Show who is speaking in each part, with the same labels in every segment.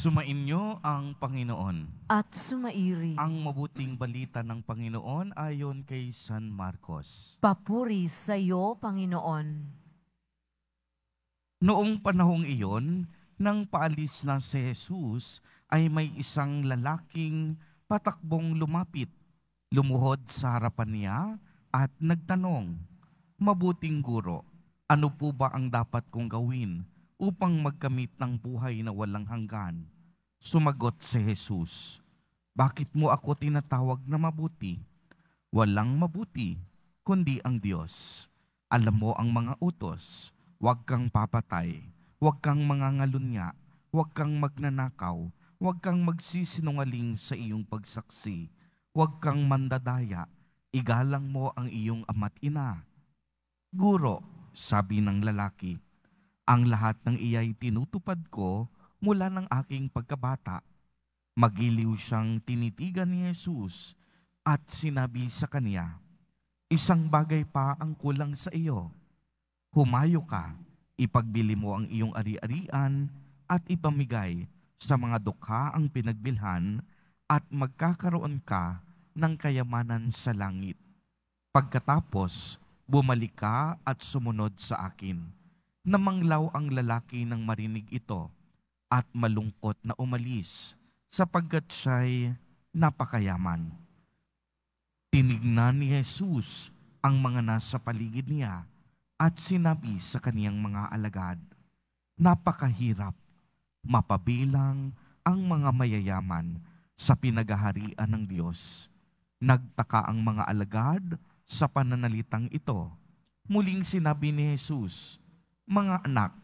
Speaker 1: Sumainyo ang Panginoon.
Speaker 2: At sumairi.
Speaker 1: Ang mabuting balita ng Panginoon ayon kay San Marcos.
Speaker 2: Papuri sa iyo, Panginoon.
Speaker 1: Noong panahong iyon, nang paalis na si Jesus, ay may isang lalaking patakbong lumapit, lumuhod sa harapan niya at nagtanong, "Mabuting guro, ano po ba ang dapat kong gawin upang magkamit ng buhay na walang hanggan?" Sumagot si Jesus, "Bakit mo ako tinatawag na mabuti? Walang mabuti, kundi ang Diyos. Alam mo ang mga utos, huwag kang papatay, huwag kang mangangalunya, huwag kang magnanakaw, huwag kang magsisinungaling sa iyong pagsaksi, huwag kang mandadaya, igalang mo ang iyong ama't ina." "Guro," sabi ng lalaki, "ang lahat ng iya'y tinutupad ko mula ng aking pagkabata." Magiliw siyang tinitigan ni Jesus at sinabi sa kanya, "Isang bagay pa ang kulang sa iyo. Humayo ka, ipagbili mo ang iyong ari-arian at ipamigay sa mga dukha ang pinagbilhan at magkakaroon ka ng kayamanan sa langit. Pagkatapos, bumalik ka at sumunod sa akin." Namanglaw ang lalaki nang marinig ito at malungkot na umalis sapagkat siya'y napakayaman. Tinignan ni Jesus ang mga nasa paligid niya at sinabi sa kaniyang mga alagad, "Napakahirap mapabilang ang mga mayayaman sa pinagaharian ng Diyos." Nagtaka ang mga alagad sa pananalitang ito. Muling sinabi ni Jesus, "Mga anak,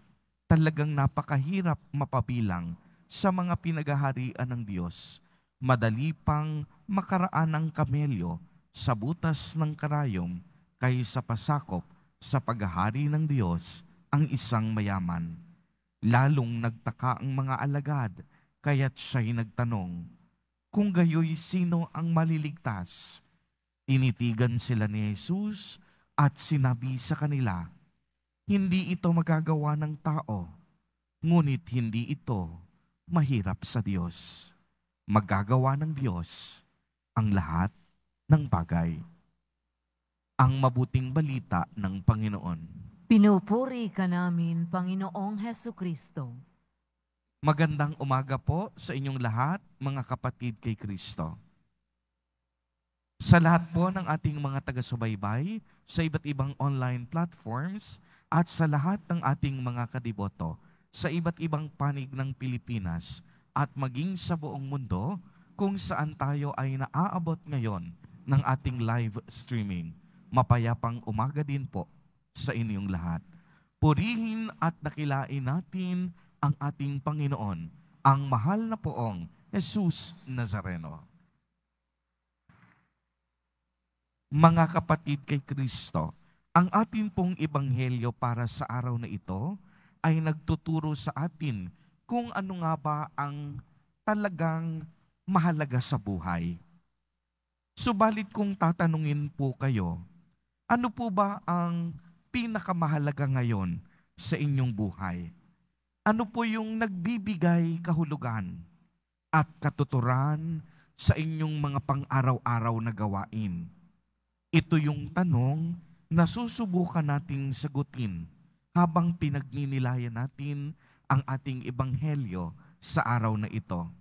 Speaker 1: talagang napakahirap mapabilang sa mga pinagaharian ng Diyos. Madali pang makaraan ang kamelyo sa butas ng karayom kaysa pasakop sa paghahari ng Diyos ang isang mayaman." Lalong nagtaka ang mga alagad, kaya't siya'y nagtanong, "Kung gayoy, sino ang maliligtas?" Tinitigan sila ni Jesus at sinabi sa kanila, "Hindi ito magagawa ng tao, ngunit hindi ito mahirap sa Diyos. Magagawa ng Diyos ang lahat ng bagay." Ang mabuting balita ng Panginoon.
Speaker 2: Pinupuri ka namin, Panginoong Hesukristo.
Speaker 1: Magandang umaga po sa inyong lahat, mga kapatid kay Kristo. Sa lahat po ng ating mga taga-subaybay sa iba't ibang online platforms at sa lahat ng ating mga kadiboto sa iba't ibang panig ng Pilipinas at maging sa buong mundo kung saan tayo ay naaabot ngayon ng ating live streaming. Mapayapang umaga din po sa inyong lahat. Purihin at dakilain natin ang ating Panginoon, ang mahal na poong Jesus Nazareno. Mga kapatid kay Kristo, ang ating pong ebanghelyo para sa araw na ito ay nagtuturo sa atin kung ano nga ba ang talagang mahalaga sa buhay. Subalit kung tatanungin po kayo, ano po ba ang pinakamahalaga ngayon sa inyong buhay? Ano po yung nagbibigay kahulugan at katuturan sa inyong mga pang-araw-araw na gawain? Ito yung tanong na susubukan nating sagutin habang pinagninilayan natin ang ating ebanghelyo sa araw na ito.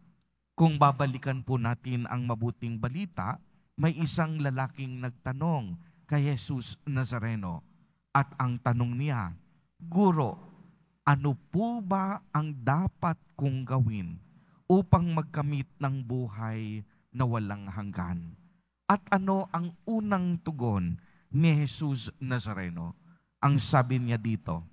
Speaker 1: Kung babalikan po natin ang mabuting balita, may isang lalaking nagtanong kay Jesus Nazareno at ang tanong niya, "Guro, ano po ba ang dapat kong gawin upang magkamit ng buhay na walang hanggan?" At ano ang unang tugon ni Jesus Nazareno? Ang sabi niya dito,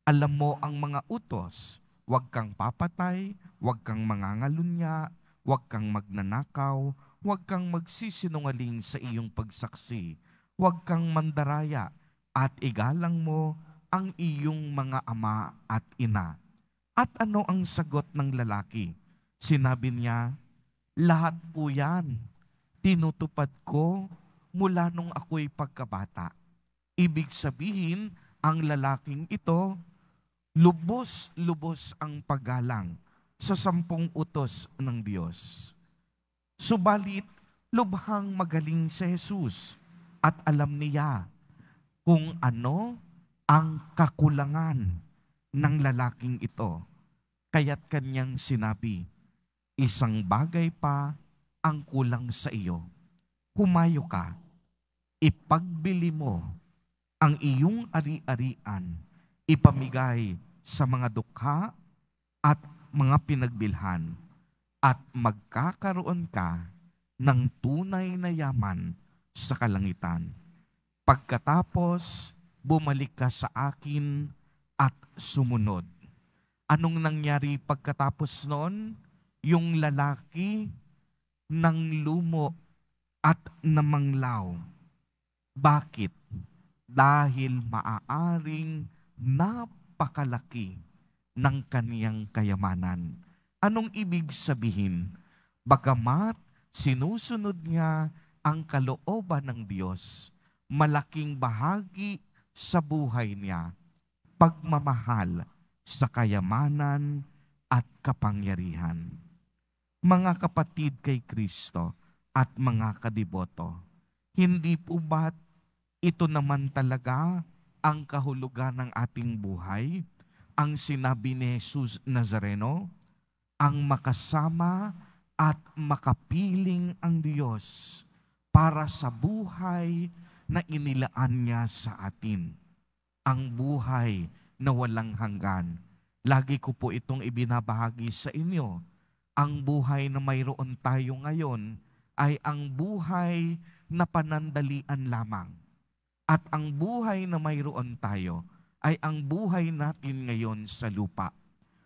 Speaker 1: "Alam mo ang mga utos, huwag kang papatay, huwag kang mangangalunya, huwag kang magnanakaw, huwag kang magsisinungaling sa iyong pagsaksi, huwag kang mandaraya, at igalang mo ang iyong mga ama at ina." At ano ang sagot ng lalaki? Sinabi niya, "Lahat po yan tinutupad ko mula nung ako'y pagkabata." Ibig sabihin, ang lalaking ito, lubos-lubos ang paggalang sa 10 utos ng Diyos. Subalit, lubhang magaling si Jesus at alam niya kung ano ang kakulangan ng lalaking ito. Kaya't kanyang sinabi, isang bagay pa ang kulang sa iyo. Humayo ka, ipagbili mo ang iyong ari-arian, ipamigay sa mga dukha at mga pinagbilhan, at magkakaroon ka ng tunay na yaman sa kalangitan. Pagkatapos, bumalik ka sa akin at sumunod. Anong nangyari pagkatapos noon? Yung lalaki ng lumo at namanglaw. Bakit? Dahil maaaring napakalaki ng kaniyang kayamanan. Anong ibig sabihin? Bagamat sinusunod niya ang kalooban ng Diyos, malaking bahagi sa buhay niya, pagmamahal sa kayamanan at kapangyarihan. Mga kapatid kay Kristo at mga kadiboto, hindi po ba't ito naman talaga ang kahulugan ng ating buhay? Ang sinabi ni Jesus Nazareno, ang makasama at makapiling ang Diyos para sa buhay na inilaan niya sa atin. Ang buhay na walang hanggan. Lagi ko po itong ibinabahagi sa inyo. Ang buhay na mayroon tayo ngayon ay ang buhay na panandalian lamang. At ang buhay na mayroon tayo ay ang buhay natin ngayon sa lupa.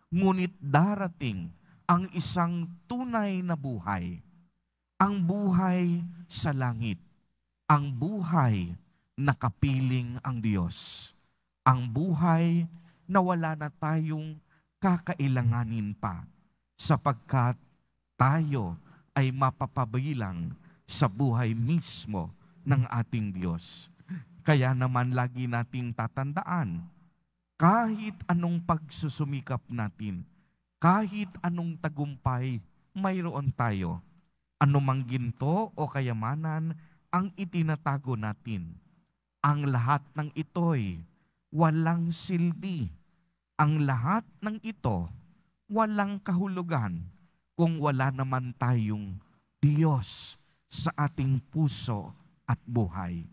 Speaker 1: Ngunit darating ang isang tunay na buhay. Ang buhay sa langit. Ang buhay na kapiling ang Diyos. Ang buhay na wala na tayong kakailanganin pa, sapagkat tayo ay mapapabilang sa buhay mismo ng ating Diyos. Kaya naman lagi nating tatandaan, kahit anong pagsusumikap natin, kahit anong tagumpay mayroon tayo, anumang ginto o kayamanan ang itinatago natin, ang lahat ng ito'y walang silbi. Ang lahat ng ito walang kahulugan kung wala naman tayong Diyos sa ating puso at buhay.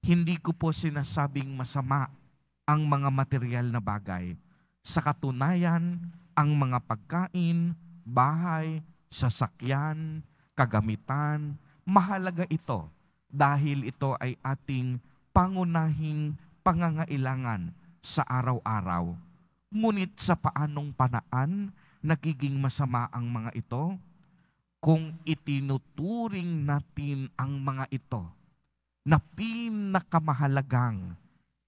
Speaker 1: Hindi ko po sinasabing masama ang mga material na bagay. Sa katunayan, ang mga pagkain, bahay, sasakyan, kagamitan, mahalaga ito dahil ito ay ating pangunahing pangangailangan sa araw-araw. Ngunit sa paanong paraan nagiging masama ang mga ito? Kung itinuturing natin ang mga ito na pinakamahalagang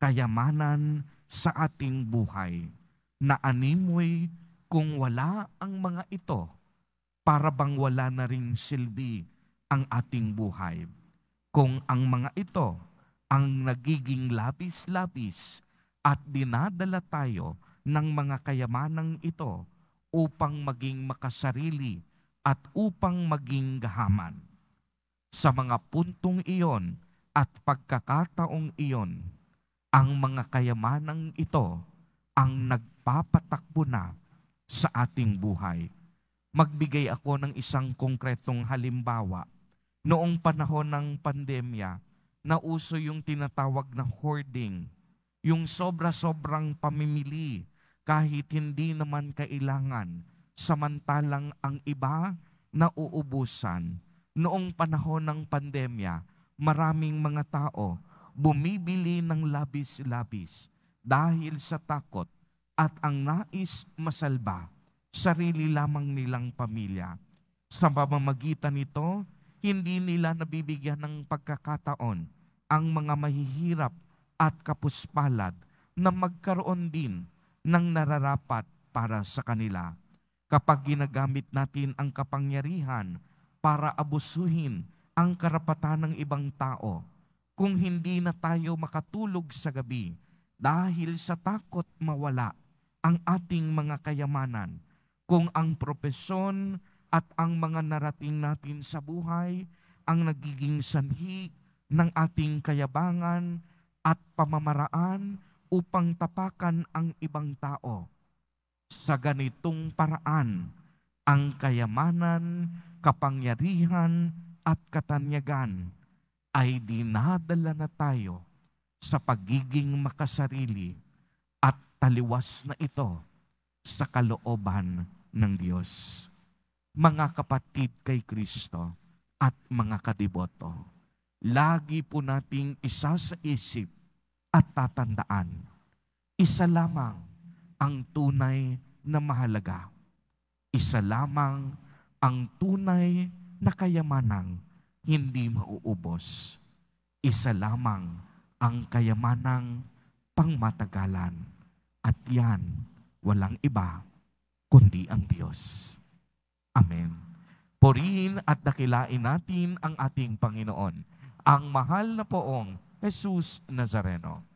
Speaker 1: kayamanan sa ating buhay, na animoy kung wala ang mga ito, para bang wala na ring silbi ang ating buhay. Kung ang mga ito ang nagiging labis-labis at dinadala tayo ng mga kayamanang ito upang maging makasarili at upang maging gahaman. Sa mga puntong iyon at pagkakataong iyon, ang mga kayamanang ito ang nagpapatakbo na sa ating buhay. Magbigay ako ng isang konkretong halimbawa. Noong panahon ng pandemya, nauso yung tinatawag na hoarding, yung sobra-sobrang pamimili kahit hindi naman kailangan, samantalang ang iba nauubusan. Noong panahon ng pandemya, maraming mga tao bumibili ng labis-labis dahil sa takot at ang nais masalba sarili lamang nilang pamilya. Sa pamamagitan nito, hindi nila nabibigyan ng pagkakataon ang mga mahihirap at kapuspalad na magkaroon din ng nararapat para sa kanila. Kapag ginagamit natin ang kapangyarihan para abusuhin ang karapatan ng ibang tao, kung hindi na tayo makatulog sa gabi dahil sa takot mawala ang ating mga kayamanan, kung ang propesyon at ang mga narating natin sa buhay ang nagiging sanhi ng ating kayabangan at pamamaraan upang tapakan ang ibang tao. Sa ganitong paraan, ang kayamanan, kapangyarihan at katanyagan ay dinadala na tayo sa pagiging makasarili at taliwas na ito sa kalooban ng Diyos. Mga kapatid kay Kristo at mga kadiboto, lagi po nating isa sa isip at tatandaan, isa lamang ang tunay na mahalaga. Isa lamang ang tunay na kayamanang hindi mauubos. Isa lamang ang kayamanang pangmatagalan. At yan, walang iba kundi ang Diyos. Amen. Purihin at dakilain natin ang ating Panginoon, ang mahal na poong Jesus Nazareno.